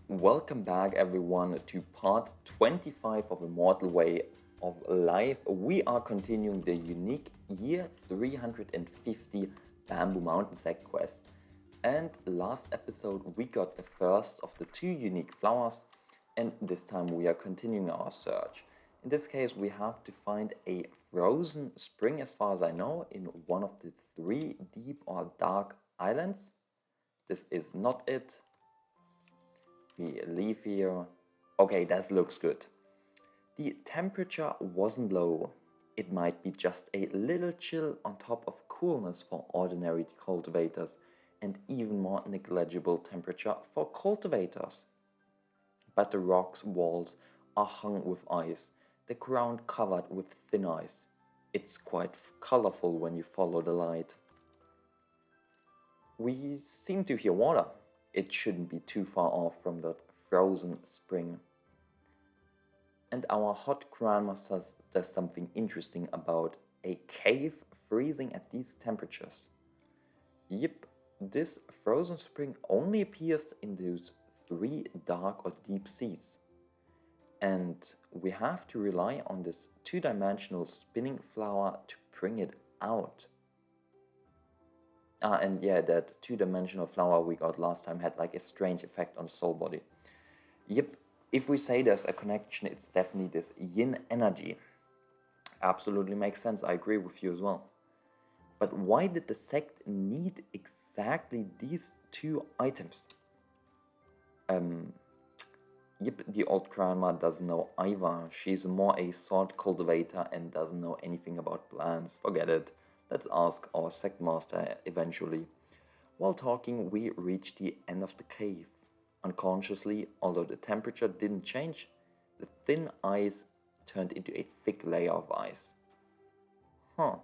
Welcome back, everyone, to part 25 of Immortal Way of Life. We are continuing the unique year 350 Bamboo Mountain Sect quest. And last episode, we got the first of the two unique flowers, and this time we are continuing our search. In this case, we have to find a frozen spring, as far as I know, in one of the three deep or dark islands. This is not it. We leave here. Okay, that looks good. The temperature wasn't low. It might be just a little chill on top of coolness for ordinary cultivators, and even more negligible temperature for cultivators. But the rock's walls are hung with ice, the ground covered with thin ice. It's quite colorful when you follow the light. We seem to hear water. It shouldn't be too far off from that frozen spring. And our hot grandmaster does something interesting about a cave freezing at these temperatures. Yep, this frozen spring only appears in those three dark or deep seas. And we have to rely on this two-dimensional spinning flower to bring it out. And yeah, that two-dimensional flower we got last time had like a strange effect on the soul body. Yep, if we say there's a connection, it's definitely this yin energy. Absolutely makes sense, I agree with you as well. But why did the sect need exactly these two items? Yep, the old grandma doesn't know either. She's more a salt cultivator and doesn't know anything about plants. Forget it. Let's ask our sect master eventually. While talking, we reached the end of the cave. Unconsciously, although the temperature didn't change, the thin ice turned into a thick layer of ice. Huh.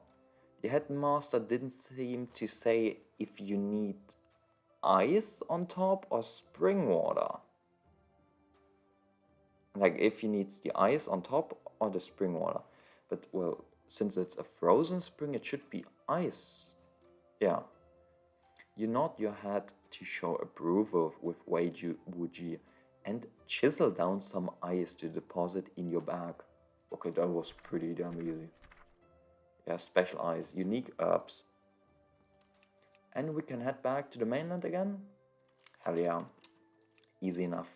The headmaster didn't seem to say if you need ice on top or spring water. Like if he needs the ice on top or the spring water. But well, since it's a frozen spring, it should be ice. Yeah. You nod your head to show approval with Wuji and chisel down some ice to deposit in your bag. Okay, that was pretty damn easy. Yeah, special ice, unique herbs. And we can head back to the mainland again? Hell yeah. Easy enough.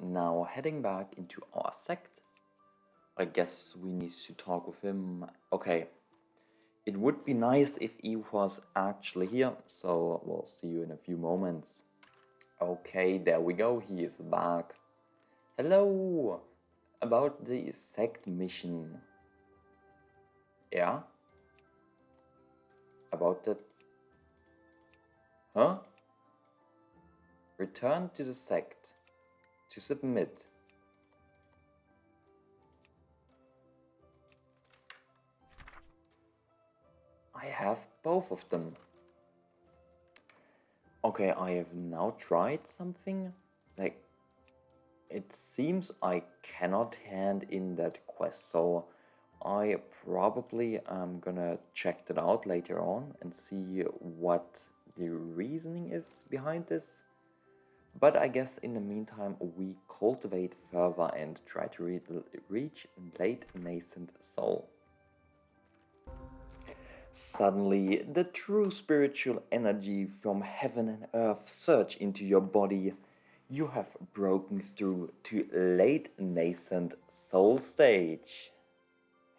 Now heading back into our sect. I guess we need to talk with him. Okay. It would be nice if he was actually here, so we'll see you in a few moments. Okay, there we go, he is back. Hello! About the sect mission. Yeah? About that... Huh? Return to the sect. To submit. I have both of them. Okay, I have now tried something. Like, it seems I cannot hand in that quest, so I probably am gonna check that out later on and see what the reasoning is behind this. But I guess in the meantime we cultivate further and try to reach late nascent soul. Suddenly, the true spiritual energy from heaven and earth surge into your body. You have broken through to late nascent soul stage.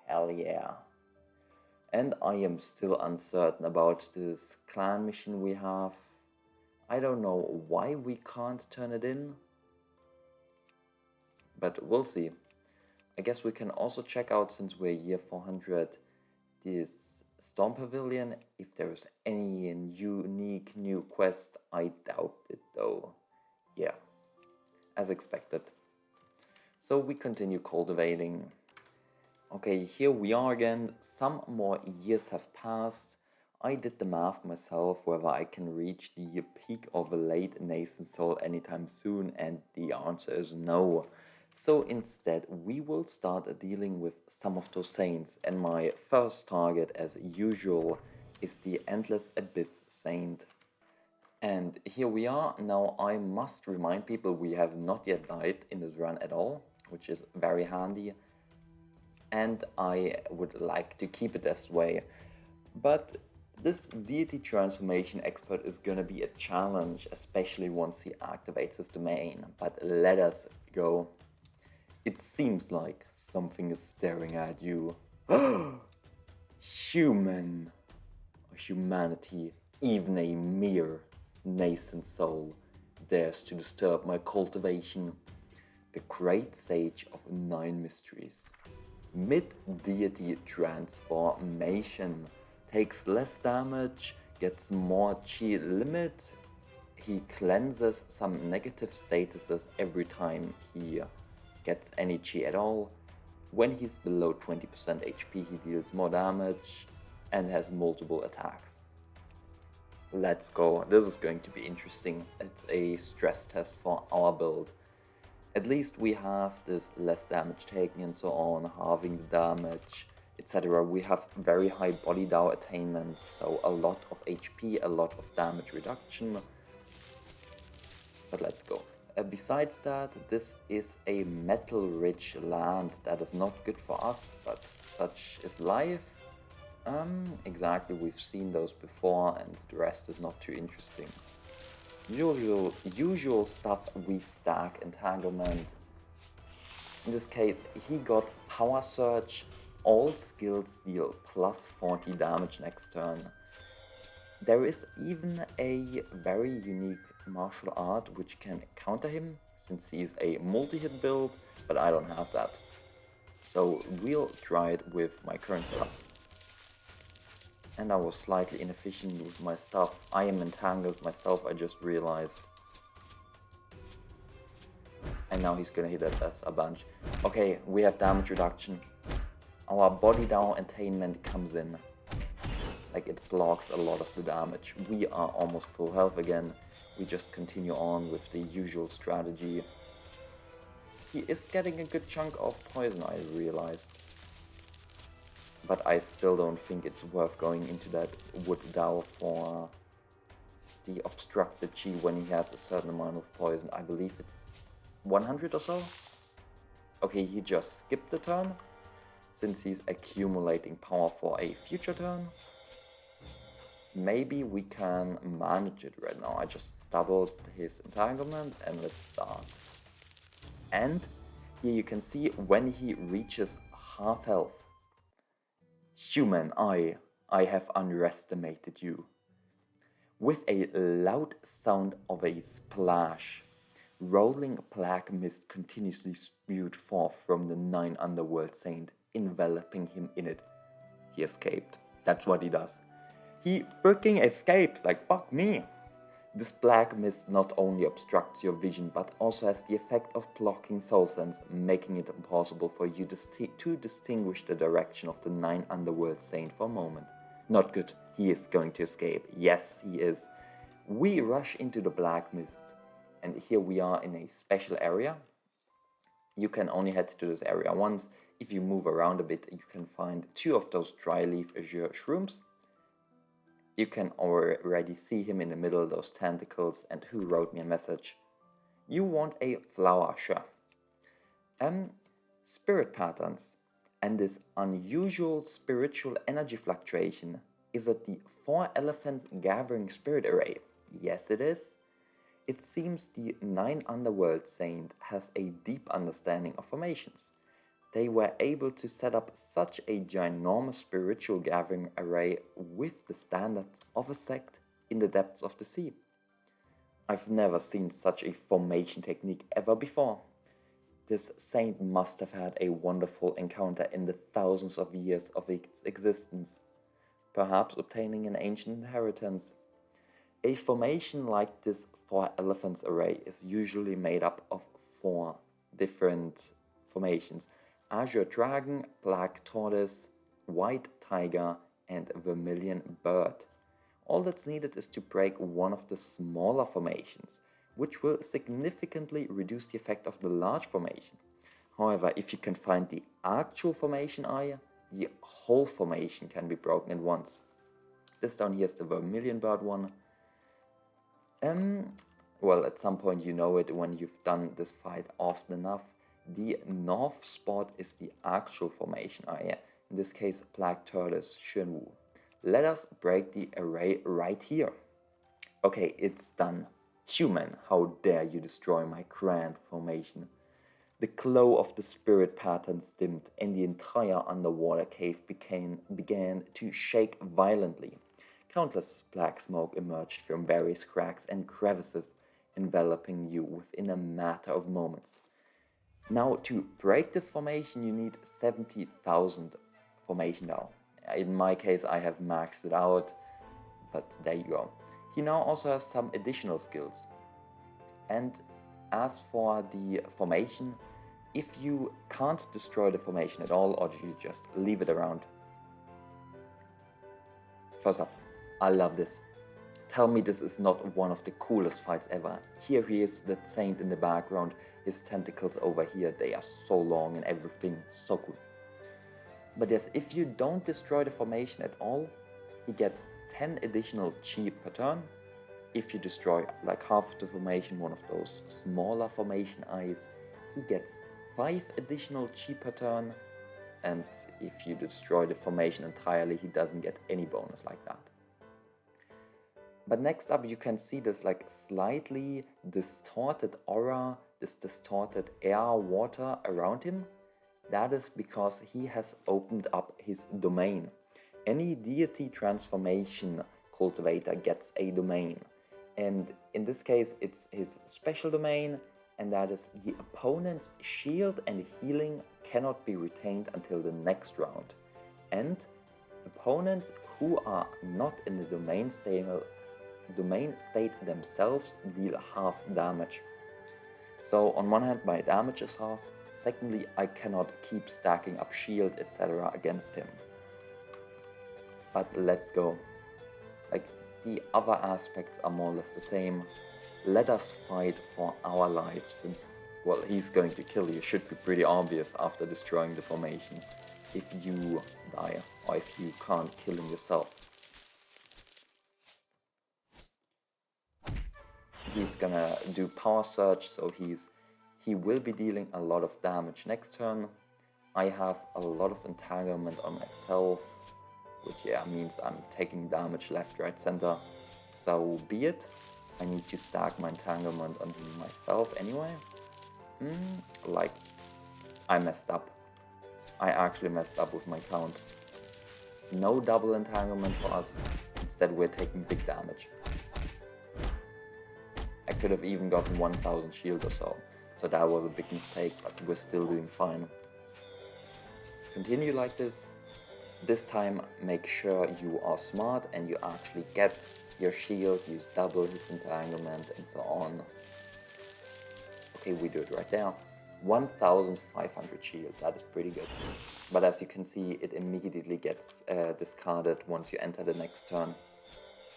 Hell yeah. And I am still uncertain about this clan mission we have. I don't know why we can't turn it in. But we'll see. I guess we can also check out, since we're year 400, this Storm Pavilion. If there's any unique new quest, I doubt it though. Yeah, as expected. So we continue cultivating. Okay, here we are again. Some more years have passed. I did the math myself whether I can reach the peak of a late nascent soul anytime soon, and the answer is no. So instead we will start dealing with some of those saints, and my first target as usual is the Endless Abyss Saint. And here we are. Now I must remind people we have not yet died in this run at all, which is very handy. And I would like to keep it this way. But this Deity transformation expert is gonna be a challenge, especially once he activates his domain. But let us go. It seems like something is staring at you. Human, or humanity, even a mere nascent soul, dares to disturb my cultivation. The great sage of 9 mysteries. Mid-deity transformation. Takes less damage, gets more chi limit. He cleanses some negative statuses every time he gets any chi at all. When he's below 20% HP, he deals more damage and has multiple attacks. Let's go. This is going to be interesting. It's a stress test for our build. At least we have this less damage taken and so on, halving the damage, etc. We have very high body Dao attainment, so a lot of HP, a lot of damage reduction. But let's go. Besides that, this is a metal-rich land that is not good for us, but such is life. Exactly, we've seen those before, and the rest is not too interesting. Usual stuff, we stack entanglement. In this case, he got power surge. All skills deal plus 40 damage next turn. There is even a very unique martial art which can counter him, since he's a multi-hit build, but I don't have that. So we'll try it with my current stuff. And I was slightly inefficient with my stuff. I am entangled myself, I just realized. And now he's gonna hit at us a bunch. Okay, we have damage reduction. Our body down attainment comes in. Like, it blocks a lot of the damage. We are almost full health again. We just continue on with the usual strategy. He is getting a good chunk of poison, I realized. But I still don't think it's worth going into that wood Dao for the obstructed chi when he has a certain amount of poison. I believe it's 100 or so. Okay, he just skipped the turn, since he's accumulating power for a future turn. Maybe we can manage it right now. I just doubled his entanglement and let's start. And here you can see when he reaches half health. Human, I have underestimated you. With a loud sound of a splash, rolling black mist continuously spewed forth from the 9 underworld saint, enveloping him in it. He escaped. That's what he does. He freaking escapes, like fuck me. This black mist not only obstructs your vision, but also has the effect of blocking soul sense, making it impossible for you to distinguish the direction of the 9 underworld saint for a moment. Not good. He is going to escape. Yes, he is. We rush into the black mist, and here we are in a special area. You can only head to this area once. If you move around a bit, you can find 2 of those dry leaf azure shrooms. You can already see him in the middle of those tentacles, and who wrote me a message? You want a flower, sure. Spirit patterns and this unusual spiritual energy fluctuation. Is it the 4 elephants gathering spirit array? Yes, it is. It seems the 9 underworld saint has a deep understanding of formations. They were able to set up such a ginormous spiritual gathering array with the standards of a sect in the depths of the sea. I've never seen such a formation technique ever before. This saint must have had a wonderful encounter in the thousands of years of its existence, perhaps obtaining an ancient inheritance. A formation like this 4 elephants array is usually made up of 4 different formations: azure dragon, black tortoise, white tiger, and vermilion bird. All that's needed is to break one of the smaller formations, which will significantly reduce the effect of the large formation. However, if you can find the actual formation eye, the whole formation can be broken at once. This down here is the vermilion bird one. Um, well, at some point you know it when you've done this fight often enough. The north spot is the actual formation area, in this case Black Tortoise, Xuanwu. Let us break the array right here. Okay, it's done. Human, how dare you destroy my grand formation? The glow of the spirit patterns dimmed, and the entire underwater cave began to shake violently. Countless black smoke emerged from various cracks and crevices, enveloping you within a matter of moments. Now, to break this formation, you need 70,000 formation now. In my case, I have maxed it out, but there you go. He now also has some additional skills. And as for the formation, if you can't destroy the formation at all, or you just leave it around. First up, I love this. Tell me this is not one of the coolest fights ever. Here he is, that saint in the background, his tentacles over here, they are so long and everything, so cool. But yes, if you don't destroy the formation at all, he gets 10 additional chi per turn. If you destroy like half of the formation, one of those smaller formation eyes, he gets 5 additional chi per turn. And if you destroy the formation entirely, he doesn't get any bonus like that. But next up, you can see this like slightly distorted aura, this distorted air, water around him. That is because he has opened up his domain. Any deity transformation cultivator gets a domain. And in this case, it's his special domain, and that is the opponent's shield and healing cannot be retained until the next round. And opponents who are not in the domain state themselves deal half damage. So on one hand my damage is halved, secondly I cannot keep stacking up shield etc. against him. But let's go. Like, the other aspects are more or less the same. Let us fight for our life, since, well, he's going to kill you. Should be pretty obvious after destroying the formation if you die, or if you can't kill him yourself. He's gonna do power surge, so he will be dealing a lot of damage next turn. I have a lot of entanglement on myself, which yeah means I'm taking damage left, right, center. So be it. I need to stack my entanglement on myself anyway. Like, I messed up. I actually messed up with my count. No double entanglement for us. Instead we're taking big damage. I could have even gotten 1000 shield or so. So that was a big mistake, but we're still doing fine. Continue like this. This time make sure you are smart and you actually get your shield, use double his entanglement and so on. Okay, we do it right there. 1500 shield, that is pretty good. But as you can see, it immediately gets discarded once you enter the next turn.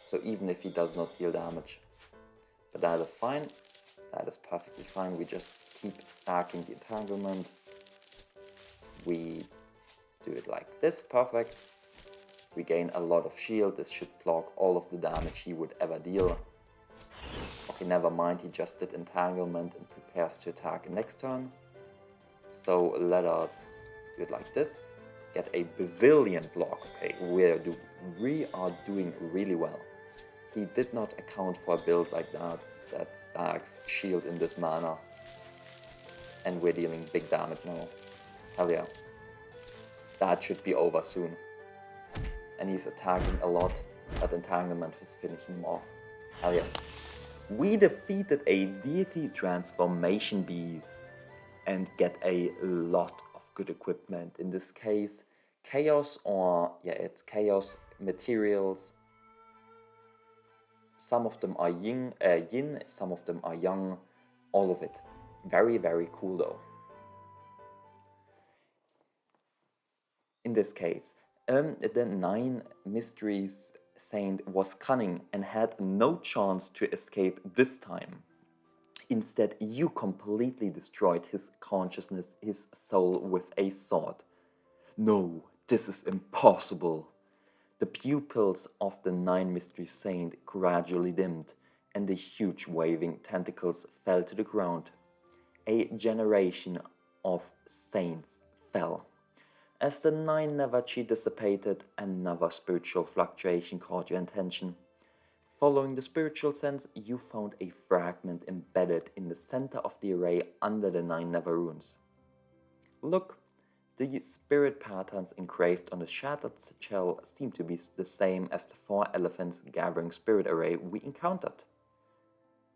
So even if he does not deal damage. But that is fine, that is perfectly fine. We just keep stacking the entanglement. We do it like this, perfect. We gain a lot of shield, this should block all of the damage he would ever deal. Okay, never mind, he just did entanglement and prepares to attack next turn. So let us do it like this. Get a bazillion block. Okay, we are doing really well. He did not account for a build like that stacks shield in this manner. And we're dealing big damage now. Hell yeah. That should be over soon. And he's attacking a lot, but entanglement is finishing him off. Hell yes. We defeated a deity transformation beast and get a lot of good equipment. In this case, chaos, or yeah, it's chaos materials. Some of them are yin, some of them are yang, all of it. Very, very cool though. In this case, the 9 Mysteries Saint was cunning and had no chance to escape this time. Instead, you completely destroyed his consciousness, his soul, with a sword. No, this is impossible. The pupils of the 9 Mystery Saint gradually dimmed, and the huge waving tentacles fell to the ground. A generation of saints fell. As the 9 Navachi dissipated, another spiritual fluctuation caught your attention. Following the spiritual sense, you found a fragment embedded in the center of the array under the 9 Neva runes. Look, the spirit patterns engraved on the shattered shell seem to be the same as the 4 elephants gathering spirit array we encountered.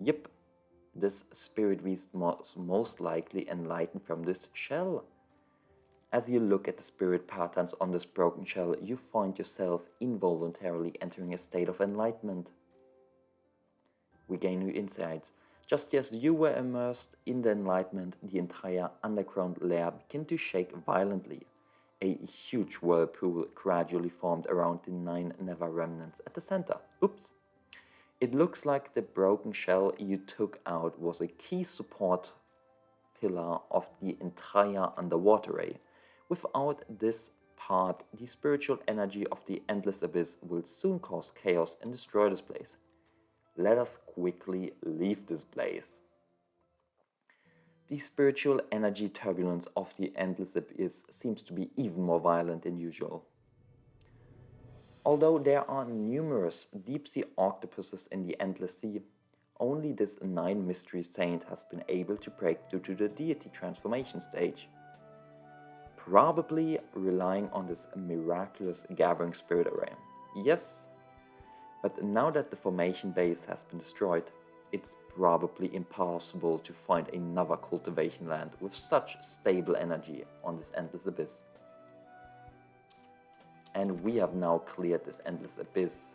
Yep, this spirit beast was most likely enlightened from this shell. As you look at the spirit patterns on this broken shell, you find yourself involuntarily entering a state of enlightenment. We gain new insights. Just as you were immersed in the enlightenment, the entire underground lair began to shake violently. A huge whirlpool gradually formed around the 9 Neva remnants at the center. Oops! It looks like the broken shell you took out was a key support pillar of the entire underwater array. Without this part, the spiritual energy of the endless abyss will soon cause chaos and destroy this place. Let us quickly leave this place. The spiritual energy turbulence of the endless abyss seems to be even more violent than usual. Although there are numerous deep-sea octopuses in the endless sea, only this 9 mystery saint has been able to break through to the deity transformation stage. Probably relying on this miraculous gathering spirit array. Yes, but now that the formation base has been destroyed, it's probably impossible to find another cultivation land with such stable energy on this endless abyss. And we have now cleared this endless abyss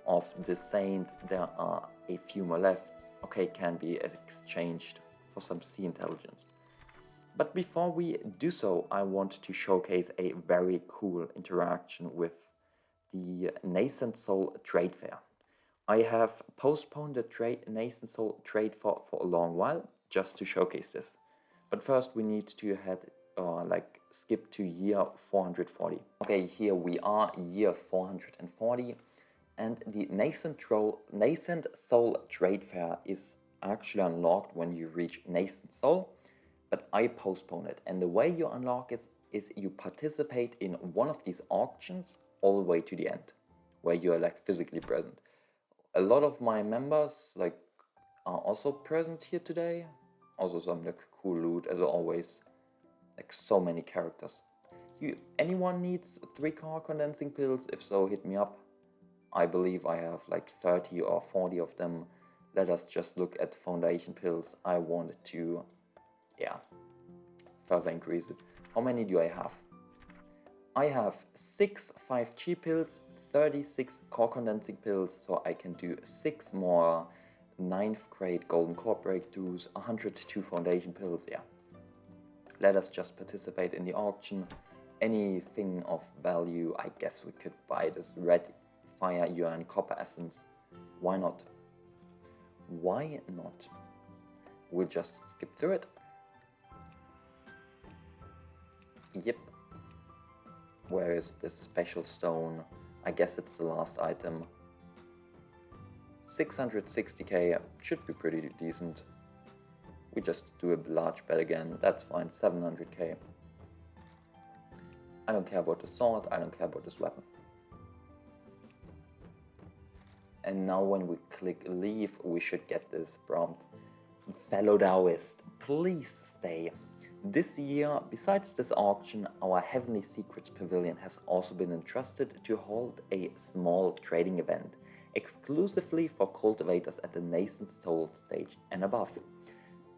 of the saint. There are a few more left. Okay, can be exchanged for some sea intelligence. But before we do so, I want to showcase a very cool interaction with the Nascent Soul Trade Fair. I have postponed the Nascent Soul Trade Fair for a long while just to showcase this. But first we need to skip to year 440. Okay, here we are, year 440, and the Nascent Soul Trade Fair is actually unlocked when you reach Nascent Soul, but I postpone it. And the way you unlock is you participate in one of these auctions all the way to the end, where you are like physically present. A lot of my members are also present here today. Also some cool loot as always, so many characters. Anyone needs 3 core condensing pills? If so, hit me up. I believe I have 30 or 40 of them. Let us just look at foundation pills. I wanted to, further increase it. How many do I have? I have 6 5G pills, 36 core condensing pills, so I can do 6 more 9th grade golden core breakthroughs, 102 foundation pills, Let us just participate in the auction. Anything of value, I guess we could buy this red fire urn copper essence. Why not? Why not? We'll just skip through it. Yep. Where is this special stone? I guess it's the last item. 660k should be pretty decent. We just do a large bet again, that's fine, 700k. I don't care about the sword, I don't care about this weapon. And now when we click leave, we should get this prompt. Fellow Taoist, please stay. This year, besides this auction, our Heavenly Secrets Pavilion has also been entrusted to hold a small trading event, exclusively for cultivators at the Nascent Soul stage and above.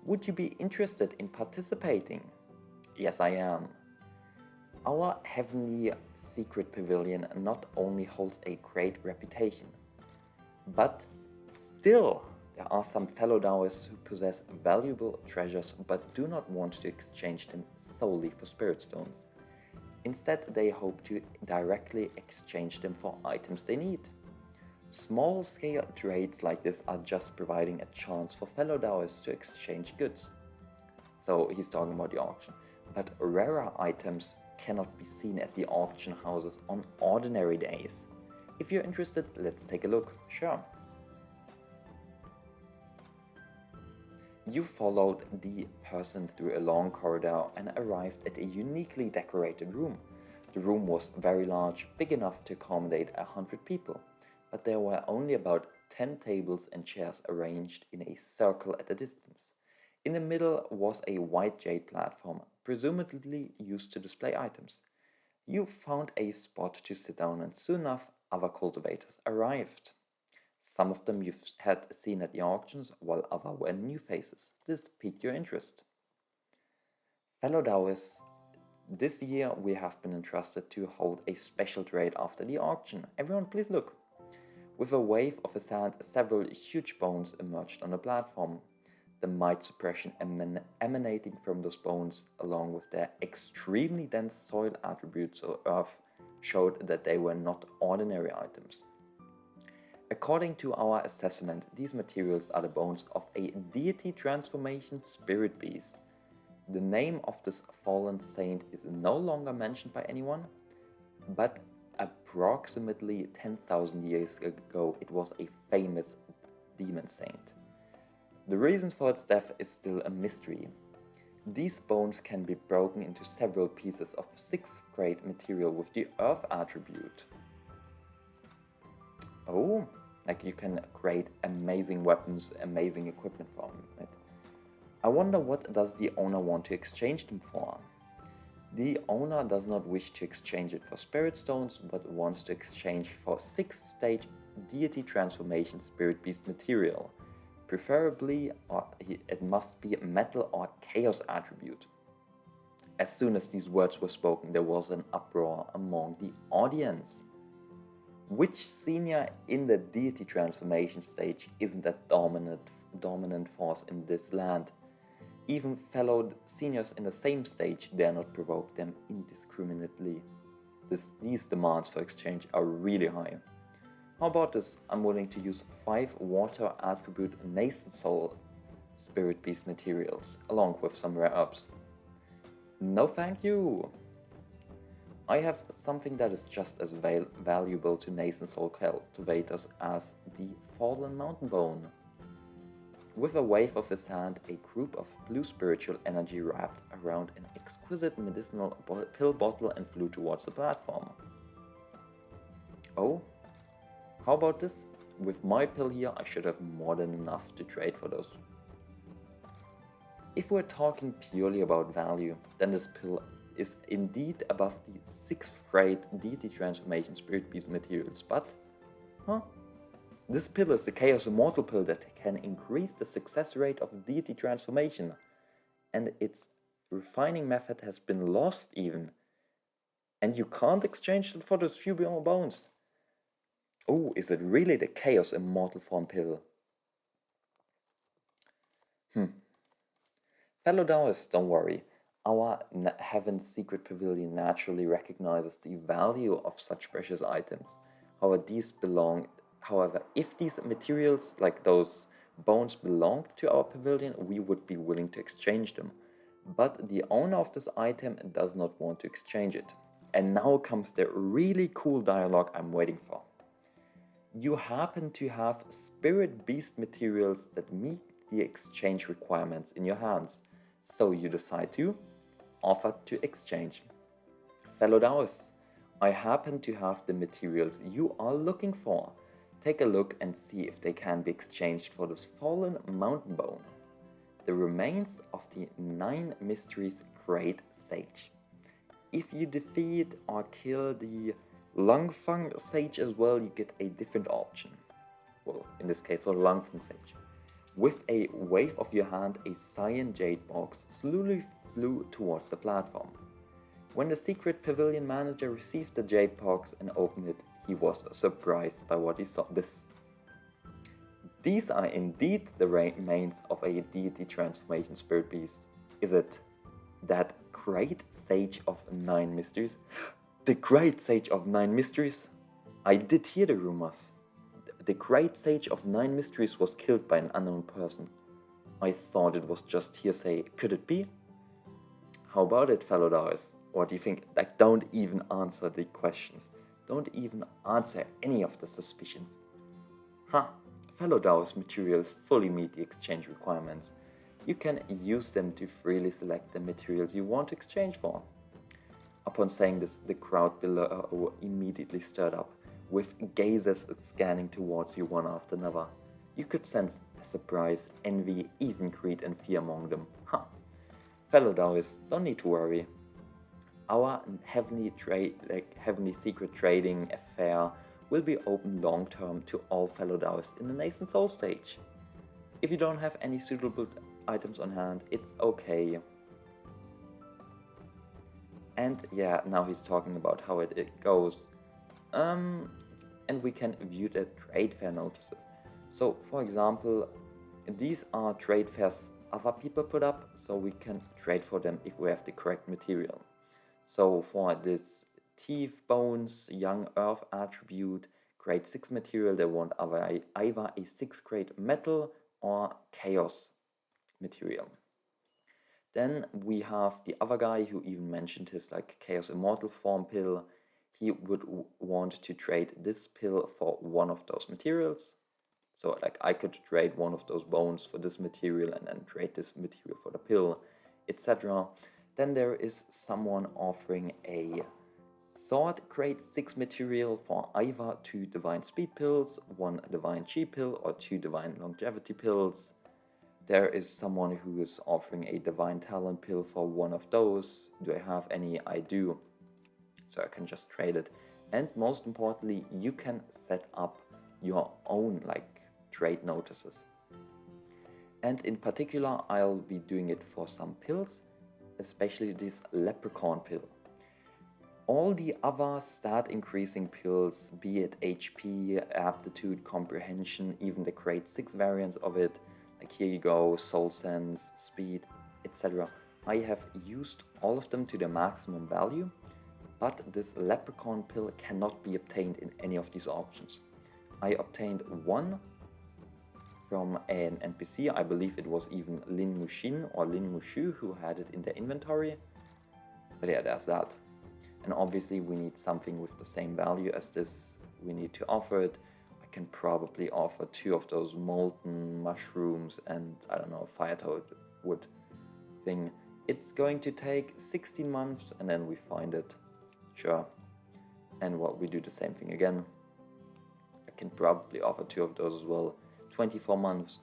Would you be interested in participating? Yes, I am. Our Heavenly Secret Pavilion not only holds a great reputation, but still there are some fellow Taoists who possess valuable treasures but do not want to exchange them solely for spirit stones. Instead, they hope to directly exchange them for items they need. Small-scale trades like this are just providing a chance for fellow Taoists to exchange goods. So he's talking about the auction. But rarer items cannot be seen at the auction houses on ordinary days. If you're interested, let's take a look. Sure. You followed the person through a long corridor and arrived at a uniquely decorated room. The room was very large, big enough to accommodate 100 people, but there were only about 10 tables and chairs arranged in a circle at a distance. In the middle was a white jade platform, presumably used to display items. You found a spot to sit down, and soon enough, other cultivators arrived. Some of them you had seen at the auctions, while others were new faces. This piqued your interest. Fellow Taoists, this year we have been entrusted to hold a special trade after the auction. Everyone, please look. With a wave of his hand, several huge bones emerged on the platform. The might suppression emanating from those bones, along with their extremely dense soil attributes of earth, showed that they were not ordinary items. According to our assessment, these materials are the bones of a deity transformation spirit beast. The name of this fallen saint is no longer mentioned by anyone, but approximately 10,000 years ago it was a famous demon saint. The reason for its death is still a mystery. These bones can be broken into several pieces of 6th grade material with the earth attribute. Oh, like you can create amazing weapons, amazing equipment from it. I wonder what does the owner want to exchange them for? The owner does not wish to exchange it for spirit stones, but wants to exchange for 6th stage deity transformation spirit beast material. Preferably, it must be metal or chaos attribute. As soon as these words were spoken, there was an uproar among the audience. Which senior in the deity transformation stage isn't a dominant force in this land? Even fellow seniors in the same stage dare not provoke them indiscriminately. These demands for exchange are really high. How about this? I'm willing to use 5 water attribute Nascent Soul spirit beast materials, along with some rare herbs. No thank you! I have something that is just as valuable to Nascent Soul cultivators as the fallen mountain bone. With a wave of his hand, a group of blue spiritual energy wrapped around an exquisite medicinal pill bottle and flew towards the platform. Oh, how about this? With my pill here, I should have more than enough to trade for those. If we're talking purely about value, then this pill is indeed above the 6th grade deity transformation spirit beast materials, but this pill is the Chaos Immortal pill that can increase the success rate of deity transformation, and its refining method has been lost even, and you can't exchange it for those few bones. Oh, is it really the Chaos Immortal form pill? Fellow Taoists, don't worry. Our Heaven's Secret Pavilion naturally recognizes the value of such precious items. However, if these materials, like those bones, belonged to our pavilion, we would be willing to exchange them. But the owner of this item does not want to exchange it. And now comes the really cool dialogue I'm waiting for. You happen to have spirit beast materials that meet the exchange requirements in your hands, so you decide to offer to exchange. Fellow Taoists, I happen to have the materials you are looking for. Take a look and see if they can be exchanged for this fallen mountain bone, the remains of the 9 Mysteries Great Sage. If you defeat or kill the Langfang Sage as well, you get a different option. Well, in this case for the Langfang Sage. With a wave of your hand, a cyan jade box slowly flew towards the platform. When the secret pavilion manager received the jade box and opened it, he was surprised by what he saw. These are indeed the remains of a deity transformation spirit beast. Is it that great sage of 9 mysteries? The great sage of 9 mysteries? I did hear the rumors. The great sage of 9 mysteries was killed by an unknown person. I thought it was just hearsay. Could it be? How about it, fellow Taoists? Or do you think, like, don't even answer the questions? Don't even answer any of the suspicions. Fellow Taoist materials fully meet the exchange requirements. You can use them to freely select the materials you want to exchange for. Upon saying this, the crowd below immediately stirred up, with gazers scanning towards you one after another. You could sense surprise, envy, even greed and fear among them. Huh. Fellow Taoists, don't need to worry. Our heavenly secret trading affair will be open long term to all fellow Taoists in the Nascent Soul stage. If you don't have any suitable items on hand, it's okay. And yeah, now he's talking about how it goes. And we can view the trade fair notices. So, for example, these are trade fairs other people put up, so we can trade for them if we have the correct material. So for this teeth, bones, young earth attribute, grade 6 material, they want either a 6th grade metal or chaos material. Then we have the other guy who even mentioned his like chaos immortal form pill. He would want to trade this pill for one of those materials. So like I could trade one of those bones for this material and then trade this material for the pill, etc. Then there is someone offering a sword grade 6 material for either 2 divine speed pills, 1 divine chi pill or 2 divine longevity pills. There is someone who is offering a divine talent pill for one of those. Do I have any? I do. So I can just trade it. And most importantly, you can set up your own like trade notices. And in particular, I'll be doing it for some pills, especially this leprechaun pill. All the other stat increasing pills, be it HP, aptitude, comprehension, even the grade 6 variants of it, like here you go, soul sense, speed, etc. I have used all of them to the maximum value, but this leprechaun pill cannot be obtained in any of these auctions. I obtained one from an NPC, I believe it was even Lin Mushin or Lin Mushu who had it in their inventory. But yeah, there's that. And obviously we need something with the same value as this. We need to offer it. I can probably offer 2 of those molten mushrooms and I don't know, fire toad wood thing. It's going to take 16 months and then we find it. Sure. And well, we do the same thing again. I can probably offer 2 of those as well. 24 months.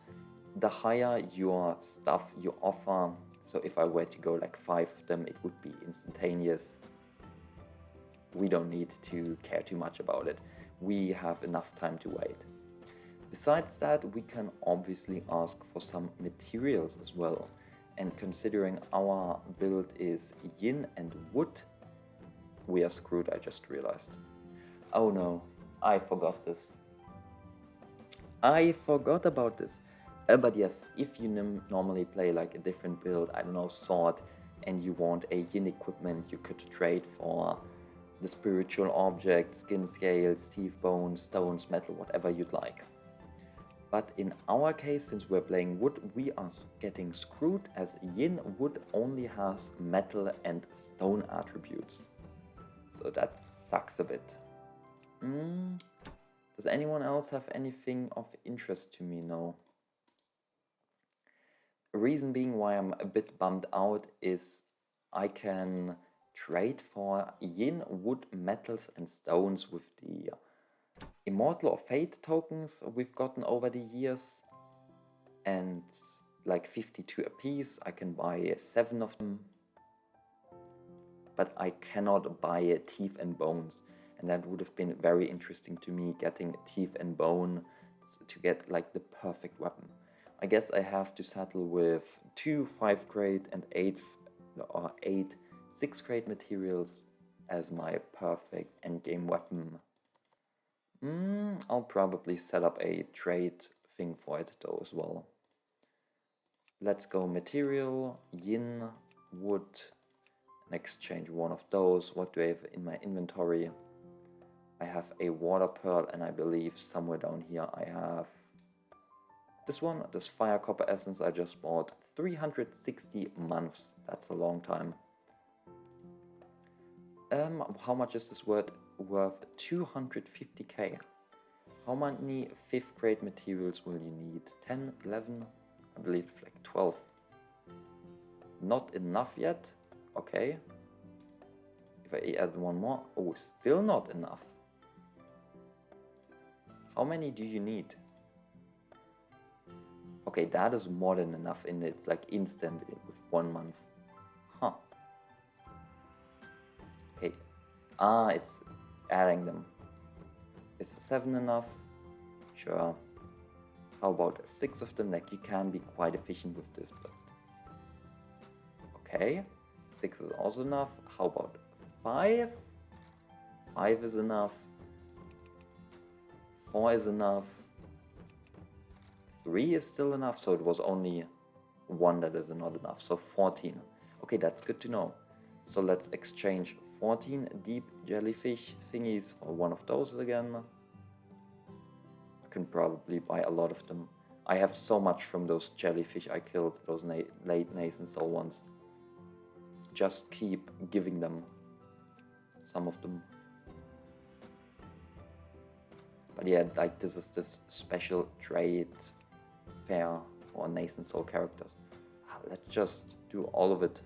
The higher your stuff you offer, so if I were to go like 5 of them, it would be instantaneous. We don't need to care too much about it. We have enough time to wait. Besides that, we can obviously ask for some materials as well. And considering our build is yin and wood, we are screwed, I just realized. Oh no, I forgot this. I forgot about this. But yes, if you normally play like a different build, I don't know, sword, and you want a yin equipment, you could trade for the spiritual objects, skin scales, teeth, bones, stones, metal, whatever you'd like. But in our case, since we're playing wood, we are getting screwed as yin wood only has metal and stone attributes. So that sucks a bit. Does anyone else have anything of interest to me? No. The reason being why I'm a bit bummed out is I can trade for yin, wood, metals and stones with the Immortal or Fate tokens we've gotten over the years. And like 52 apiece, I can buy 7 of them. But I cannot buy teeth and bones. And that would have been very interesting to me, getting teeth and bone to get like the perfect weapon. I guess I have to settle with 2 5th grade and 8 6th grade materials as my perfect endgame weapon. I'll probably set up a trade thing for it though as well. Let's go material, yin, wood, and exchange one of those. What do I have in my inventory? I have a water pearl, and I believe somewhere down here I have this one, this fire copper essence I just bought. 360 months, that's a long time. How much is this worth? 250k. How many 5th grade materials will you need? 10, 11? I believe like 12. Not enough yet. Okay. If I add one more. Oh, still not enough. How many do you need? Okay, that is more than enough, and it's like instant with 1 month. Huh. Okay. Ah, it's adding them. Is 7 enough? Sure. How about 6 of them? Like, you can be quite efficient with this, but... Okay. 6 is also enough. How about 5? 5 is enough. 4 is enough. 3 is still enough, so it was only 1 that is not enough. So 14. Okay, that's good to know. So let's exchange 14 deep jellyfish thingies for one of those again. I can probably buy a lot of them. I have so much from those jellyfish I killed, those late nascent soul ones. Just keep giving them some of them. But yeah, like this is this special trade fair for nascent soul characters. Let's just do all of it.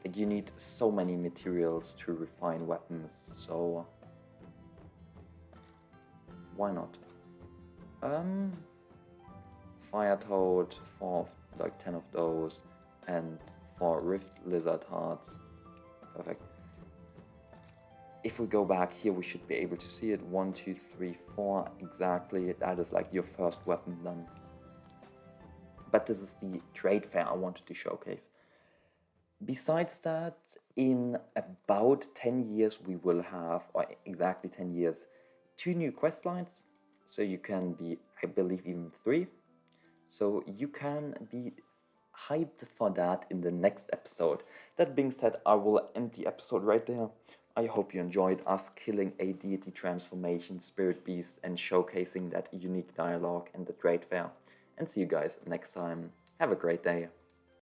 Like, you need so many materials to refine weapons, so why not? Fire Toad, 10 of those, and 4 Rift Lizard Hearts. Perfect. If we go back here, we should be able to see it. 1, 2, 3, 4, exactly. That is like your first weapon done. But this is the trade fair I wanted to showcase. Besides that, in about 10 years, we will have, or exactly 10 years, 2 new quest lines. So you can be, I believe, even 3. So you can be hyped for that in the next episode. That being said, I will end the episode right there. I hope you enjoyed us killing a deity transformation, spirit beast, and showcasing that unique dialogue and the trade fair. And see you guys next time. Have a great day.